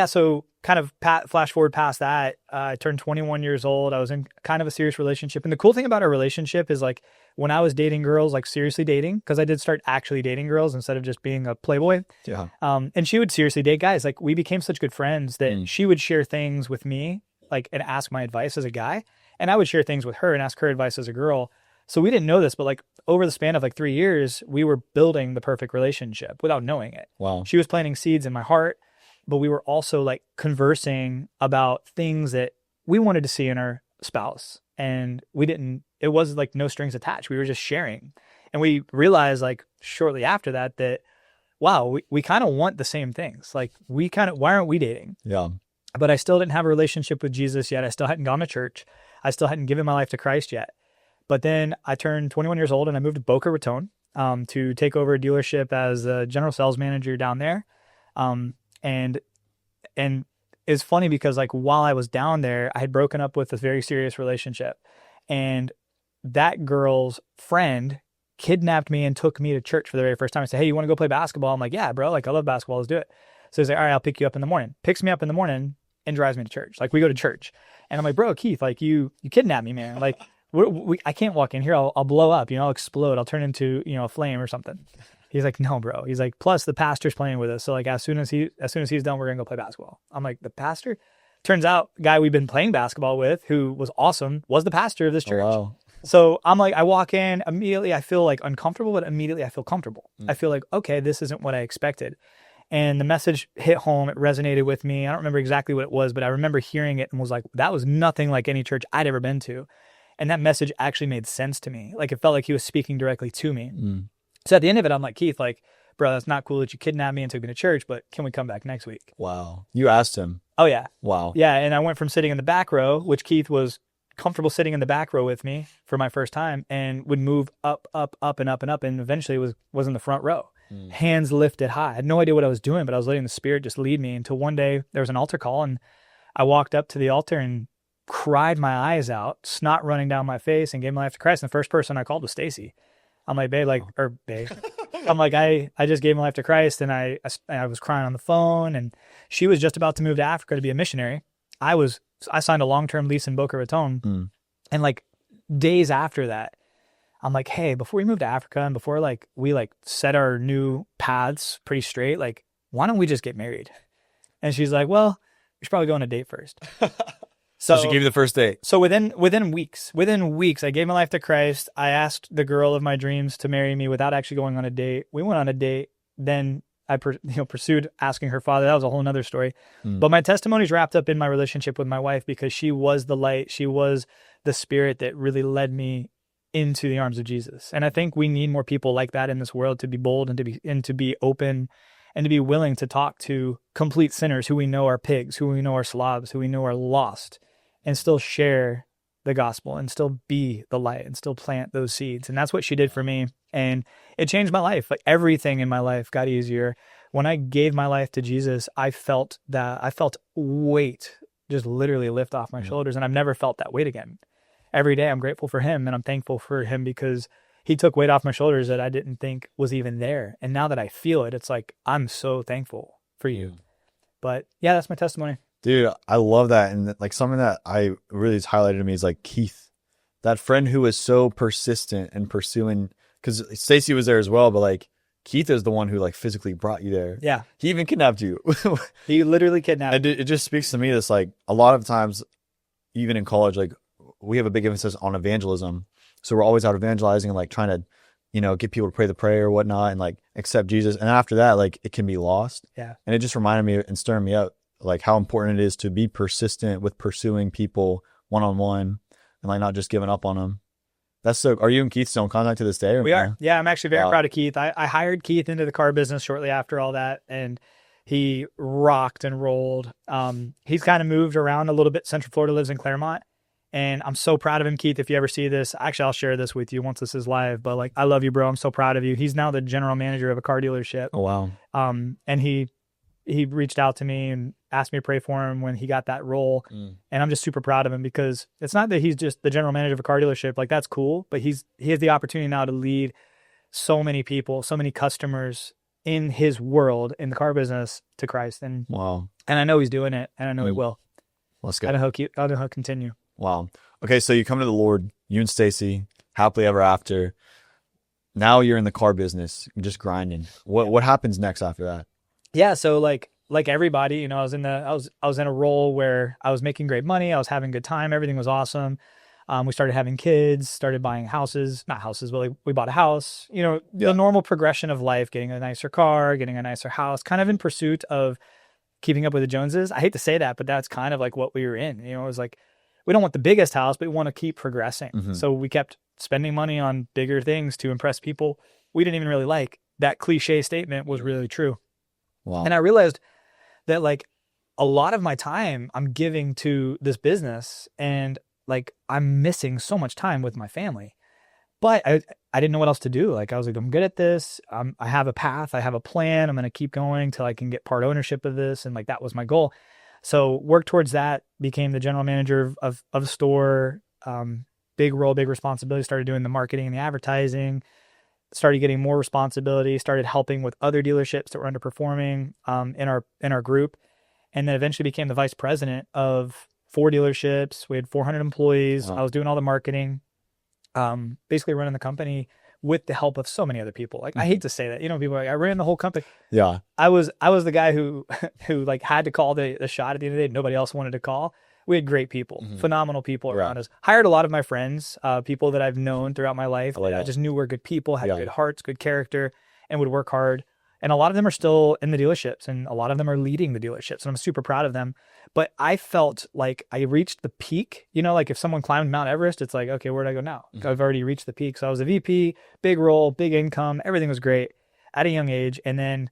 so kind of flash forward past that, I turned 21 years old. I was in kind of a serious relationship. And the cool thing about our relationship is like when I was dating girls, like seriously dating, because I did start actually dating girls instead of just being a playboy. Yeah. And she would seriously date guys. Like we became such good friends that she would share things with me, like, and ask my advice as a guy. And I would share things with her and ask her advice as a girl. So we didn't know this, but like over the span of like 3 years, we were building the perfect relationship without knowing it. Wow. She was planting seeds in my heart, but we were also like conversing about things that we wanted to see in our spouse. And it was like no strings attached. We were just sharing. And we realized like shortly after that, wow, we kind of want the same things. Like why aren't we dating? Yeah. But I still didn't have a relationship with Jesus yet. I still hadn't gone to church. I still hadn't given my life to Christ yet. But then I turned 21 years old and I moved to Boca Raton to take over a dealership as a general sales manager down there. And it's funny because like while I was down there, I had broken up with a very serious relationship. And that girl's friend kidnapped me and took me to church for the very first time. I said, hey, you want to go play basketball? I'm like, yeah, bro. Like I love basketball. Let's do it. So he's like, all right, I'll pick you up in the morning. Picks me up in the morning and drives me to church. Like we go to church. And I'm like, bro, Keith, like you kidnapped me, man. Like I can't walk in here. I'll blow up, I'll explode. I'll turn into, a flame or something. He's like, no, bro. He's like, plus the pastor's playing with us. So like, as soon as he's done, we're going to go play basketball. I'm like, the pastor? Turns out the guy we've been playing basketball with, who was awesome, was the pastor of this church. Oh, wow. So I'm like, I walk in immediately. I feel like uncomfortable, but immediately I feel comfortable. I feel like, okay, this isn't what I expected. And the message hit home. It resonated with me. I don't remember exactly what it was, but I remember hearing it and was like, that was nothing like any church I'd ever been to. And that message actually made sense to me. Like it felt like he was speaking directly to me. So at the end of it, I'm like, Keith, like bro, that's not cool that you kidnapped me and took me to church, but can we come back next week? Wow. You asked him. Oh yeah. Wow. Yeah. And I went from sitting in the back row, which Keith was comfortable sitting in the back row with me for my first time, and would move up, and eventually was in the front row. Hands lifted high. I had no idea what I was doing, but I was letting the Spirit just lead me until one day there was an altar call, and I walked up to the altar and cried my eyes out, snot running down my face, and gave my life to Christ. And the first person I called was Stacy. I'm like, babe, I'm like, I just gave my life to Christ, and I was crying on the phone, and she was just about to move to Africa to be a missionary. I signed a long-term lease in Boca Raton, and like days after that, I'm like, hey, before we move to Africa and before like we like set our new paths pretty straight, like why don't we just get married? And she's like, well, we should probably go on a date first. So she gave you the first date. So within weeks, I gave my life to Christ. I asked the girl of my dreams to marry me without actually going on a date. We went on a date. Then I pursued asking her father. That was a whole nother story. But my testimony's wrapped up in my relationship with my wife, because she was the light. She was the Spirit that really led me into the arms of Jesus. And I think we need more people like that in this world, to be bold and to be open and to be willing to talk to complete sinners who we know are pigs, who we know are slobs, who we know are lost, and still share the gospel and still be the light and still plant those seeds. And that's what she did for me. And it changed my life. Like everything in my life got easier. When I gave my life to Jesus, I felt weight just literally lift off my shoulders. And I've never felt that weight again. Every day I'm grateful for him, and I'm thankful for him because he took weight off my shoulders that I didn't think was even there. And now that I feel it, it's like, I'm so thankful for you. But yeah, that's my testimony. Dude, I love that. And like something that I really has highlighted to me is like Keith, that friend who was so persistent and pursuing, because Stacy was there as well, but like Keith is the one who like physically brought you there. Yeah. He even kidnapped you. He literally kidnapped me. It just speaks to me that's like a lot of times, even in college, like we have a big emphasis on evangelism. So we're always out evangelizing and like trying to, get people to pray the prayer or whatnot and like accept Jesus. And after that, like it can be lost. Yeah. And it just reminded me and stirred me up, like how important it is to be persistent with pursuing people one-on-one and like not just giving up on them. That's so. Are you and Keith still in contact to this day? We are. Yeah, I'm actually very proud of Keith. I hired Keith into the car business shortly after all that, and he rocked and rolled. He's kind of moved around a little bit. Central Florida, lives in Claremont, and I'm so proud of him, Keith. If you ever see this, actually, I'll share this with you once this is live. But like, I love you, bro. I'm so proud of you. He's now the general manager of a car dealership. Oh wow. And he reached out to me and asked me to pray for him when he got that role. And I'm just super proud of him, because it's not that he's just the general manager of a car dealership. Like that's cool, but he has the opportunity now to lead so many people, so many customers in his world, in the car business, to Christ. And wow. And I know he's doing it, and I know he will. Let's go. I know he'll continue. Wow. Okay. So you come to the Lord, you and Stacy, happily ever after. Now you're in the car business, you're just grinding. What happens next after that? Yeah. So like everybody, I was in a role where I was making great money. I was having a good time. Everything was awesome. We started having kids, started buying houses, not houses, but like we bought a house, the normal progression of life, getting a nicer car, getting a nicer house, kind of in pursuit of keeping up with the Joneses. I hate to say that, but that's kind of like what we were in. It was like, we don't want the biggest house, but we want to keep progressing. Mm-hmm. So we kept spending money on bigger things to impress people we didn't even really like. That cliche statement was really true. Wow. And I realized that like a lot of my time I'm giving to this business, and like I'm missing so much time with my family. But I didn't know what else to do. Like I was like, I'm good at this. I have a path. I have a plan. I'm going to keep going till I can get part ownership of this. And like that was my goal. So work towards that, became the general manager of a store, big role, big responsibility, started doing the marketing and the advertising, started getting more responsibility, started helping with other dealerships that were underperforming in our group, and then eventually became the vice president of 4 dealerships. We had 400 employees. Wow. I was doing all the marketing, basically running the company with the help of so many other people. Like, I hate to say that, people are like, I ran the whole company. Yeah. I was the guy who like had to call the shot at the end of the day. Nobody else wanted to call. We had great people, phenomenal people around us. Hired a lot of my friends, people that I've known throughout my life. I just knew were good people, had good hearts, good character, and would work hard. And a lot of them are still in the dealerships, and a lot of them are leading the dealerships, and I'm super proud of them. But I felt like I reached the peak. Like if someone climbed Mount Everest, it's like, okay, where do I go now? I've already reached the peak. So I was a VP, big role, big income, everything was great. at a young age. And then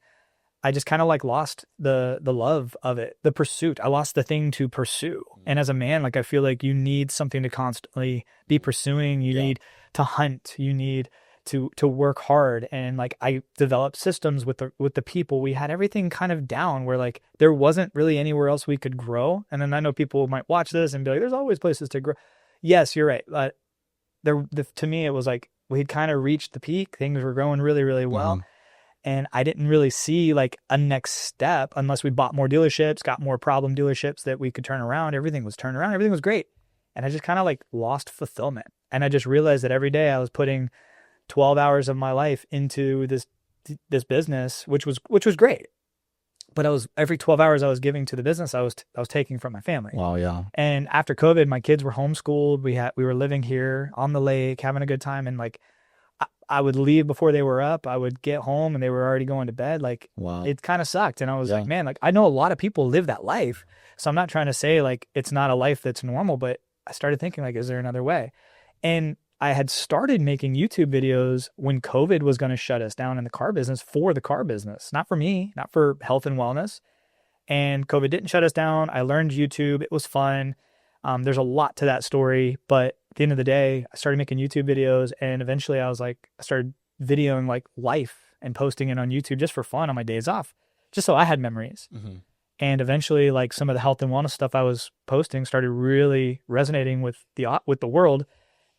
I just kind of like lost the love of it, the pursuit. I lost the thing to pursue. And as a man, like I feel like you need something to constantly be pursuing. You need to hunt. You need to work hard. And like I developed systems with the people. We had everything kind of down where like there wasn't really anywhere else we could grow. And then I know people might watch this and be like, there's always places to grow. Yes, you're right. But to me, it was like we'd kind of reached the peak. Things were growing really, really well. And I didn't really see like a next step unless we bought more dealerships, got more problem dealerships that we could turn around. Everything was turned around. Everything was great. And I just kind of like lost fulfillment. And I just realized that every day I was putting 12 hours of my life into this business, which was great. But every 12 hours I was giving to the business, I was taking from my family. Wow. Yeah. And after COVID, my kids were homeschooled. We were living here on the lake, having a good time. And like, I would leave before they were up. I would get home and they were already going to bed. Like, wow. It kind of sucked. And I was like, man, like I know a lot of people live that life. So I'm not trying to say like, it's not a life that's normal, but I started thinking like, is there another way? And I had started making YouTube videos when COVID was going to shut us down in the car business, for the car business, not for me, not for health and wellness. And COVID didn't shut us down. I learned YouTube. It was fun. There's a lot to that story, but at the end of the day, I started making YouTube videos, and eventually I started videoing like life and posting it on YouTube just for fun on my days off, just so I had memories. And eventually, like some of the health and wellness stuff I was posting started really resonating with the world,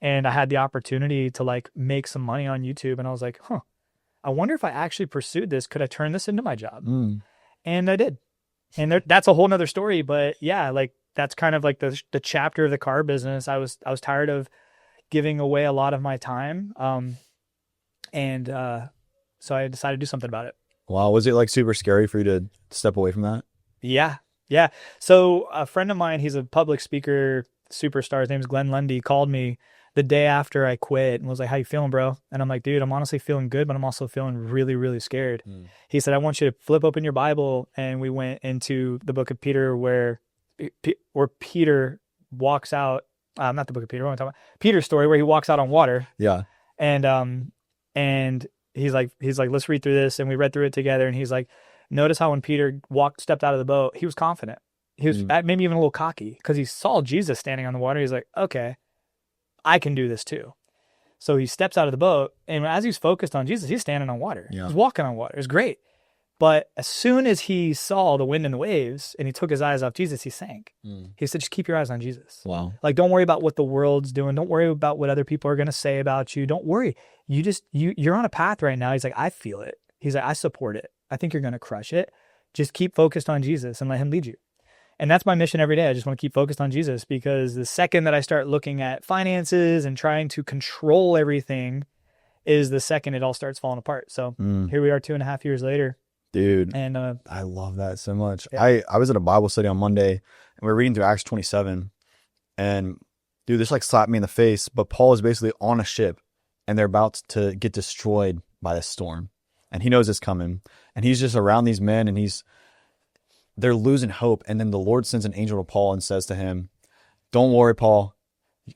and I had the opportunity to like make some money on YouTube. And I was like, I wonder if I actually pursued this, could I turn this into my job? And I did. And that's a whole nother story, but yeah, like that's kind of like the chapter of the car business. I was tired of giving away a lot of my time. So I decided to do something about it. Wow. Was it like super scary for you to step away from that? Yeah. Yeah. So a friend of mine, he's a public speaker superstar. His name is Glenn Lundy, called me the day after I quit and was like, how you feeling, bro? And I'm like, dude, I'm honestly feeling good, but I'm also feeling really, really scared. He said, I want you to flip open your Bible. And we went into the book of Peter where Peter walks out, not the book of Peter, what am I talking about? Peter's story where he walks out on water. Yeah. And he's like, let's read through this. And we read through it together. And he's like, notice how when Peter stepped out of the boat, he was confident. He was maybe even a little cocky because he saw Jesus standing on the water. He's like, okay, I can do this too. So he steps out of the boat, and as he's focused on Jesus, he's standing on water. Yeah. He's walking on water. It's great. But as soon as he saw the wind and the waves and he took his eyes off Jesus, he sank. He said, just keep your eyes on Jesus. Wow. Like, don't worry about what the world's doing. Don't worry about what other people are going to say about you. Don't worry. You're on a path right now. He's like, I feel it. He's like, I support it. I think you're going to crush it. Just keep focused on Jesus and let him lead you. And that's my mission every day. I just want to keep focused on Jesus, because the second that I start looking at finances and trying to control everything is the second it all starts falling apart. So here we are 2.5 years later. Dude, and I love that so much. Yeah. I was at a Bible study on Monday, and we were reading through Acts 27, and dude, this like slapped me in the face. But Paul is basically on a ship, and they're about to get destroyed by the storm, and he knows it's coming, and he's just around these men, and they're losing hope. And then the Lord sends an angel to Paul and says to him, don't worry, Paul,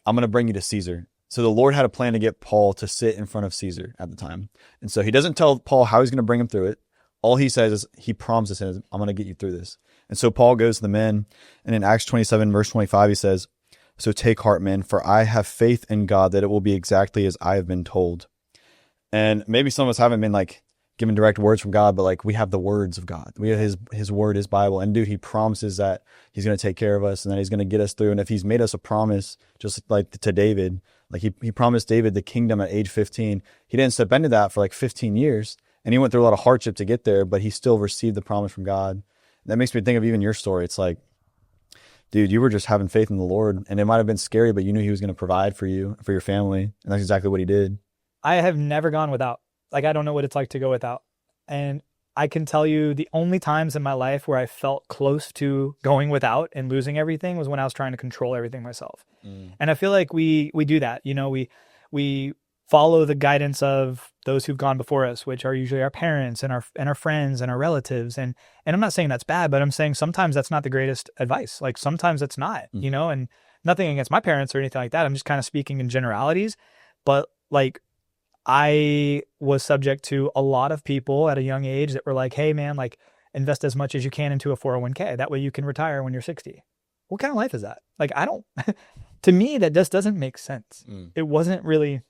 I'm going to bring you to Caesar. So the Lord had a plan to get Paul to sit in front of Caesar at the time. And so he doesn't tell Paul how he's going to bring him through it. All he says is he promises him, I'm going to get you through this. And so Paul goes to the men, and in Acts 27, verse 25, he says, so take heart, men, for I have faith in God that it will be exactly as I have been told. And maybe some of us haven't been like given direct words from God, but like we have the words of God. We have his word, his Bible. And dude, he promises that he's going to take care of us and that he's going to get us through. And if he's made us a promise, just like to David, like he promised David the kingdom at age 15, he didn't step into that for like 15 years. And he went through a lot of hardship to get there, but he still received the promise from God. And that makes me think of even your story. It's like, dude, you were just having faith in the Lord, and it might have been scary, but you knew he was going to provide for you, for your family. And that's exactly what he did. I have never gone without. Like, I don't know what it's like to go without. And I can tell you the only times in my life where I felt close to going without and losing everything was when I was trying to control everything myself. And I feel like we do that. You know, we follow the guidance of those who've gone before us, which are usually our parents and our friends and our relatives. And I'm not saying that's bad, but I'm saying sometimes that's not the greatest advice. Like sometimes it's not, you know, and nothing against my parents or anything like that. I'm just kind of speaking in generalities, but like, I was subject to a lot of people at a young age that were like, hey man, like invest as much as you can into a 401k. That way you can retire when you're 60. What kind of life is that? Like, I don't, to me, that just doesn't make sense. It wasn't really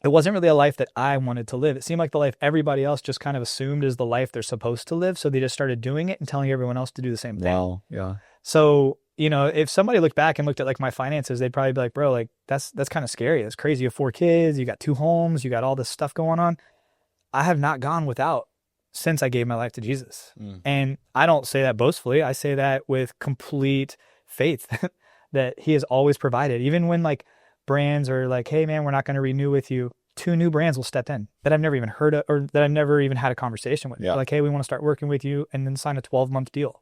a life that I wanted to live. It seemed like the life everybody else just kind of assumed is the life they're supposed to live. So they just started doing it and telling everyone else to do the same thing. Wow. Yeah. So, you know, if somebody looked back and looked at like my finances, they'd probably be like, bro, like that's kind of scary. That's crazy. You have 4 kids, you got 2 homes, you got all this stuff going on. I have not gone without since I gave my life to Jesus. And I don't say that boastfully. I say that with complete faith that he has always provided. Even when like brands are like, hey man, we're not going to renew with you, 2 new brands will step in that I've never even heard of or that I've never even had a conversation with. Like, hey, we want to start working with you, and then sign a 12-month deal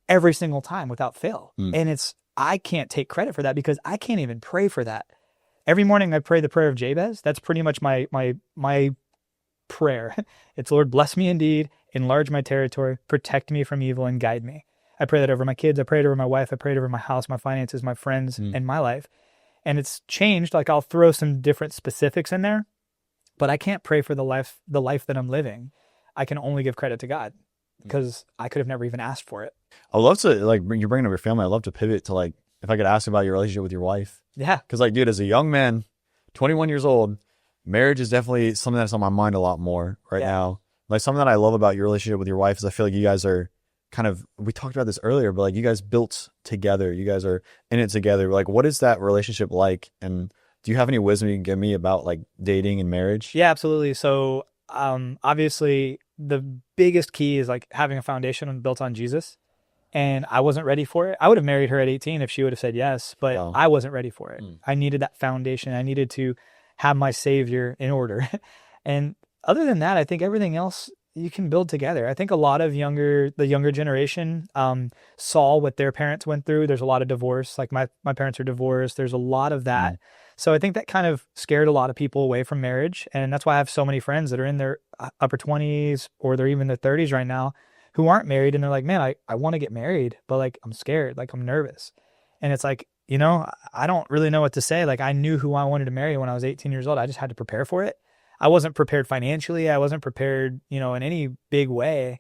every single time without fail. And I can't take credit for that because I can't even pray for that. Every morning I pray the prayer of Jabez. That's pretty much my prayer. It's, Lord, bless me indeed, enlarge my territory, protect me from evil, and guide me. I pray that over my kids. I pray it over my wife. I pray it over my house, my finances, my friends, and my life. And it's changed. Like, I'll throw some different specifics in there, but I can't pray for the life that I'm living. I can only give credit to God because I could have never even asked for it. I would love to, like, you're bringing up your family. I'd love to pivot to, like, if I could ask about your relationship with your wife. Yeah. Because, like, dude, as a young man, 21 years old, marriage is definitely something that's on my mind a lot more right now. Like, something that I love about your relationship with your wife is I feel like you guys are kind of, we talked about this earlier, but like you guys built together. You guys are in it together. Like, what is that relationship like? And do you have any wisdom you can give me about like dating and marriage? Yeah, absolutely. So obviously the biggest key is like having a foundation built on Jesus. And I wasn't ready for it. I would have married her at 18 if she would have said yes, but I wasn't ready for it. I needed that foundation. I needed to have my Savior in order. And other than that, I think everything else you can build together. I think a lot of the younger generation saw what their parents went through. There's a lot of divorce. Like my parents are divorced. There's a lot of that. So I think that kind of scared a lot of people away from marriage. And that's why I have so many friends that are in their upper 20s or they're even in their 30s right now who aren't married. And they're like, man, I want to get married, but like, I'm scared. Like, I'm nervous. And it's like, you know, I don't really know what to say. Like, I knew who I wanted to marry when I was 18 years old. I just had to prepare for it. I wasn't prepared financially. I wasn't prepared, you know, in any big way.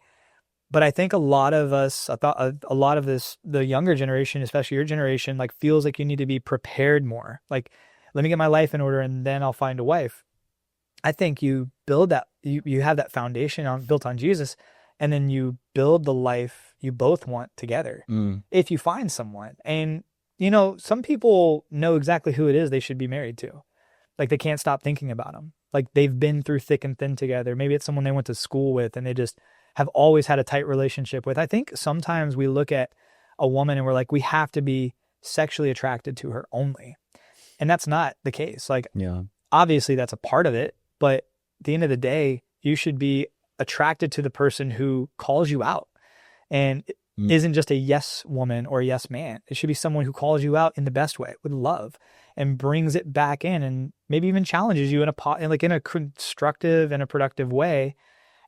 But I think a lot of us, I thought a lot of this, the younger generation, especially your generation, like feels like you need to be prepared more. Like, let me get my life in order and then I'll find a wife. I think you build that, you have that foundation built on Jesus, and then you build the life you both want together. If you find someone. And, you know, some people know exactly who it is they should be married to. Like, they can't stop thinking about them. Like, they've been through thick and thin together. Maybe it's someone they went to school with and they just have always had a tight relationship with. I think sometimes we look at a woman and we're like, we have to be sexually attracted to her only. And that's not the case. Like, obviously that's a part of it, but at the end of the day, you should be attracted to the person who calls you out and isn't just a yes woman or a yes man. It should be someone who calls you out in the best way, with love, and brings it back in and maybe even challenges you in a constructive and a productive way,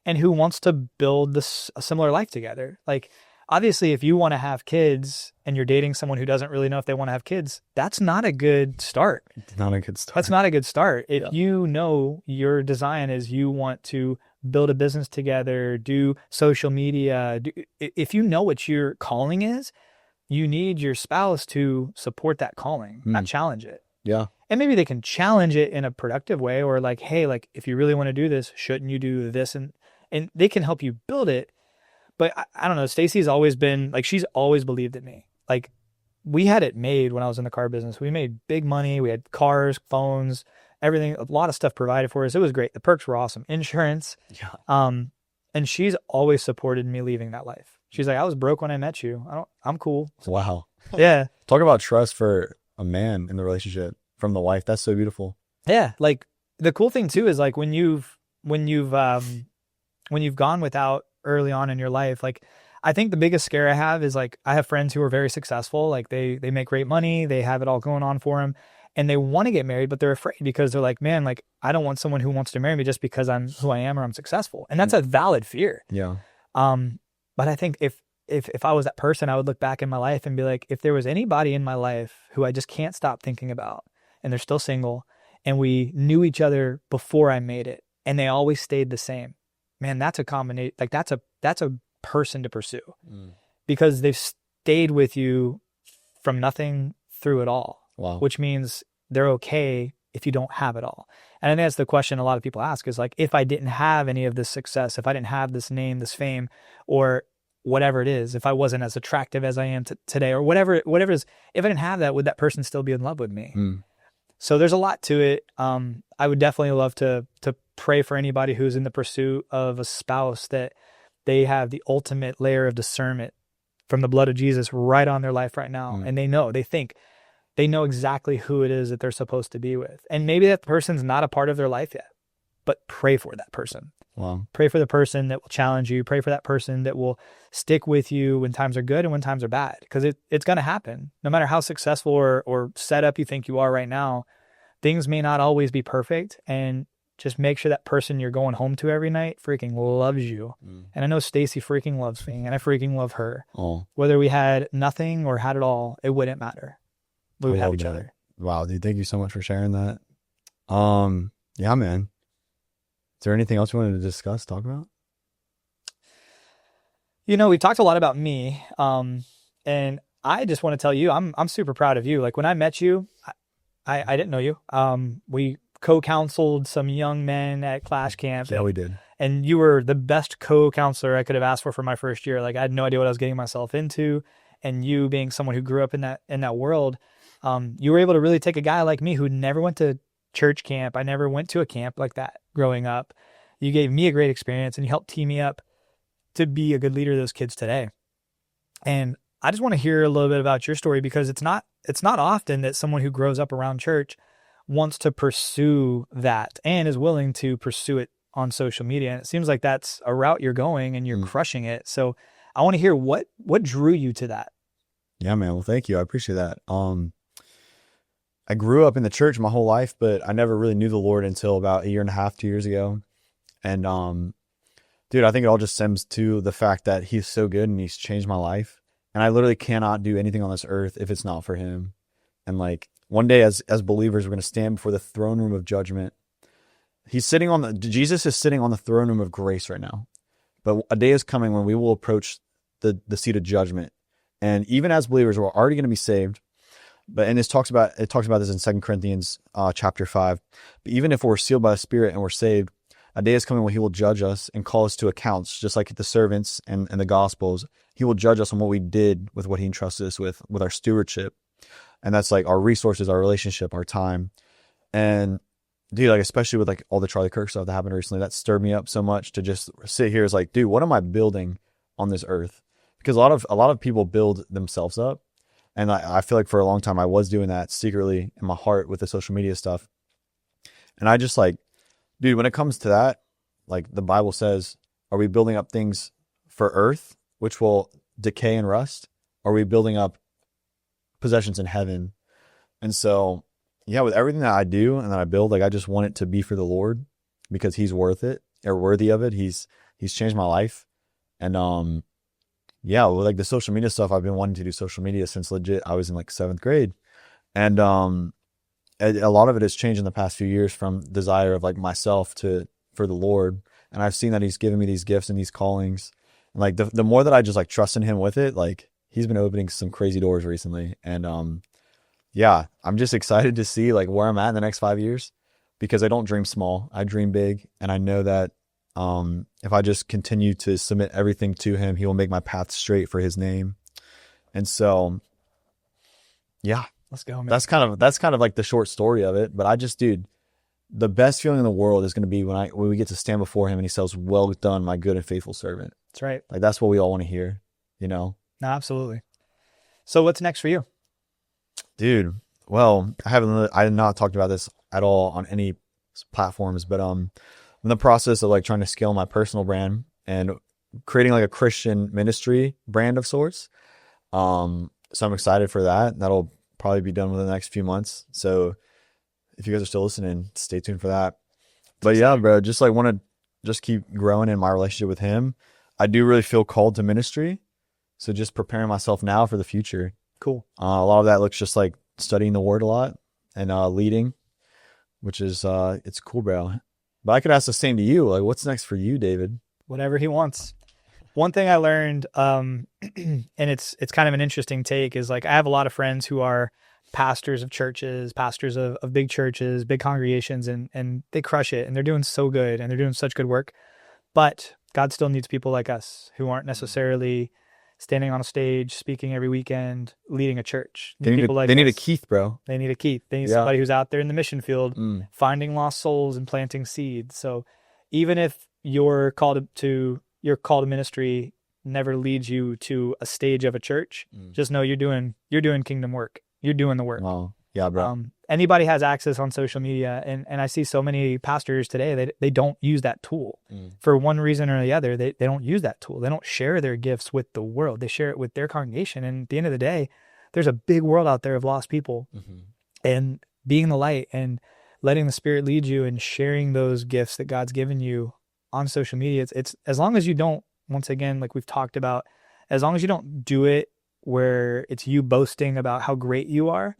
and who wants to build a similar life together. Like, obviously, if you want to have kids and you're dating someone who doesn't really know if they want to have kids, that's not a good start. Not a good start. That's not a good start. If you know your design is you want to build a business together, do social media, if you know what your calling is, you need your spouse to support that calling, not challenge it. Yeah. And maybe they can challenge it in a productive way, or like, hey, like, if you really want to do this, shouldn't you do this? And they can help you build it. But I don't know, Stacy's always been like, she's always believed in me. Like, we had it made when I was in the car business. We made big money. We had cars, phones, everything, a lot of stuff provided for us. It was great. The perks were awesome. Insurance. And she's always supported me leaving that life. She's like, I was broke when I met you. I'm cool. Wow. Yeah. Talk about trust for a man in the relationship from the wife. That's so beautiful. Yeah. Like, the cool thing too is like when you've gone without early on in your life, like, I think the biggest scare I have is like, I have friends who are very successful. Like, they make great money. They have it all going on for them, and they want to get married, but they're afraid because they're like, man, like, I don't want someone who wants to marry me just because I'm who I am or I'm successful. And that's a valid fear. Yeah. But I think if I was that person, I would look back in my life and be like, if there was anybody in my life who I just can't stop thinking about and they're still single and we knew each other before I made it, and they always stayed the same. Man, that's a combination. Like that's a person to pursue because they've stayed with you from nothing through it all. Wow. Which means they're okay if you don't have it all. And I think that's the question a lot of people ask is like, if I didn't have any of this success, if I didn't have this name, this fame, or whatever it is, if I wasn't as attractive as I am today, or whatever it is, if I didn't have that, would that person still be in love with me? So there's a lot to it. I would definitely love to pray for anybody who's in the pursuit of a spouse, that they have the ultimate layer of discernment from the blood of Jesus right on their life right now. And they know exactly who it is that they're supposed to be with. And maybe that person's not a part of their life yet, but pray for that person. Wow. Pray for the person that will challenge you. Pray for that person that will stick with you when times are good and when times are bad, because it's going to happen. No matter how successful or set up you think you are right now, things may not always be perfect. And just make sure that person you're going home to every night freaking loves you. And I know Stacy freaking loves me, and I freaking love her. Whether we had nothing or had it all, it wouldn't matter. We would have each other. Wow, dude, thank you so much for sharing that. Yeah, man. Is there anything else you wanted to discuss, talk about? You know, we've talked a lot about me, and I just want to tell you, I'm super proud of you. Like when I met you, I didn't know you. We co-counseled some young men at Clash Camp. Yeah, we did. And you were the best co-counselor I could have asked for my first year. Like I had no idea what I was getting myself into, and you being someone who grew up in that world, you were able to really take a guy like me who never went to church camp. I never went to a camp like that growing up. You gave me a great experience, and you helped tee me up to be a good leader of those kids today. And I just want to hear a little bit about your story, because it's not often that someone who grows up around church wants to pursue that and is willing to pursue it on social media. And it seems like that's a route you're going, and you're crushing it. So I want to hear what drew you to that. Yeah, man. Well, thank you. I appreciate that. I grew up in the church my whole life, but I never really knew the Lord until about 1.5 years, 2 years ago. And, dude, I think it all just stems to the fact that he's so good and he's changed my life. And I literally cannot do anything on this earth if it's not for him. And like one day as believers, we're going to stand before the throne room of judgment. Jesus is sitting on the throne room of grace right now. But a day is coming when we will approach the seat of judgment. And even as believers, we're already going to be saved. And it talks about this in 2 Corinthians chapter 5. But even if we're sealed by the Spirit and we're saved, a day is coming when he will judge us and call us to accounts, just like the servants and the Gospels. He will judge us on what we did with what he entrusted us with our stewardship. And that's like our resources, our relationship, our time. And dude, like especially with like all the Charlie Kirk stuff that happened recently, that stirred me up so much to just sit here as like, dude, what am I building on this earth? Because a lot of people build themselves up. And I feel like for a long time I was doing that secretly in my heart with the social media stuff. And I just like, dude, when it comes to that, like the Bible says, are we building up things for earth, which will decay and rust? Or are we building up possessions in heaven? And so, yeah, with everything that I do and that I build, like I just want it to be for the Lord, because he's worth it or worthy of it. He's changed my life. And, yeah, well, like the social media stuff, I've been wanting to do social media since legit I was in like 7th grade. And a lot of it has changed in the past few years from desire of like myself for the Lord. And I've seen that he's given me these gifts and these callings. And like the more that I just like trust in him with it, like he's been opening some crazy doors recently. And yeah, I'm just excited to see like where I'm at in the next 5 years, because I don't dream small. I dream big. And I know that if I just continue to submit everything to him, he will make my path straight for his name. And so, yeah, Let's go, man. That's kind of like the short story of it. But I just, dude, the best feeling in the world is going to be when we get to stand before him and he says, "Well done, my good and faithful servant." That's right. Like that's what we all want to hear, you know? No, absolutely. So what's next for you? Dude, well, I have not talked about this at all on any platforms, but I'm in the process of like trying to scale my personal brand and creating like a Christian ministry brand of sorts. So I'm excited for that. That'll probably be done within the next few months. So if you guys are still listening, stay tuned for that. But yeah, bro, just like want to just keep growing in my relationship with him. I do really feel called to ministry. So just preparing myself now for the future. Cool. A lot of that looks just like studying the word a lot and leading. which is it's cool, bro. But I could ask the same to you. Like, what's next for you, David? Whatever he wants. One thing I learned, and it's kind of an interesting take, is like I have a lot of friends who are pastors of churches, pastors of big churches, big congregations, and they crush it and they're doing so good and they're doing such good work. But God still needs people like us who aren't necessarily standing on a stage, speaking every weekend, leading a church. They need a Keith, bro. They need a Keith. They need somebody who's out there in the mission field, finding lost souls and planting seeds. So even if your call to ministry never leads you to a stage of a church, just know you're doing kingdom work. You're doing the work. Wow. Yeah, bro. Anybody has access on social media, and I see so many pastors today, they don't use that tool for one reason or the other. They don't use that tool. They don't share their gifts with the world. They share it with their congregation. And at the end of the day, there's a big world out there of lost people, and being the light and letting the Spirit lead you and sharing those gifts that God's given you on social media. It's as long as you don't, once again, like we've talked about, as long as you don't do it where it's you boasting about how great you are,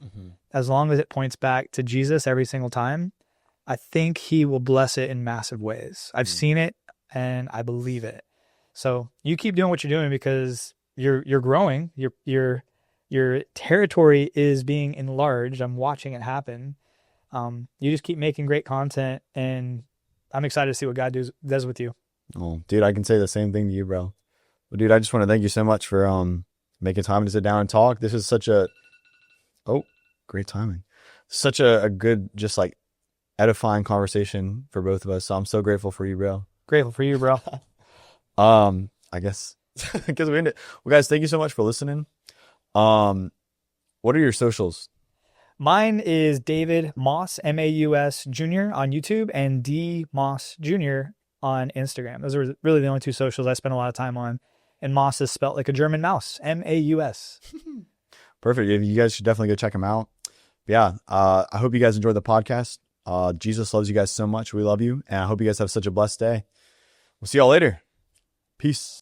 as long as it points back to Jesus every single time, I think he will bless it in massive ways. I've seen it and I believe it. So you keep doing what you're doing because you're growing. Your territory is being enlarged. I'm watching it happen. You just keep making great content, and I'm excited to see what God does with you. Oh, dude, I can say the same thing to you, bro. But dude, I just want to thank you so much for making time to sit down and talk. This is such a great timing. Such a good, just like edifying conversation for both of us. So I'm so grateful for you, bro. Grateful for you, bro. I guess we end it. Well, guys, thank you so much for listening. What are your socials? Mine is David Moss, Maus Jr. on YouTube, and D Moss Jr. on Instagram. Those are really the only two socials I spend a lot of time on. And Moss is spelled like a German mouse, Maus. Perfect. You guys should definitely go check them out. But yeah, I hope you guys enjoyed the podcast. Jesus loves you guys so much. We love you. And I hope you guys have such a blessed day. We'll see y'all later. Peace.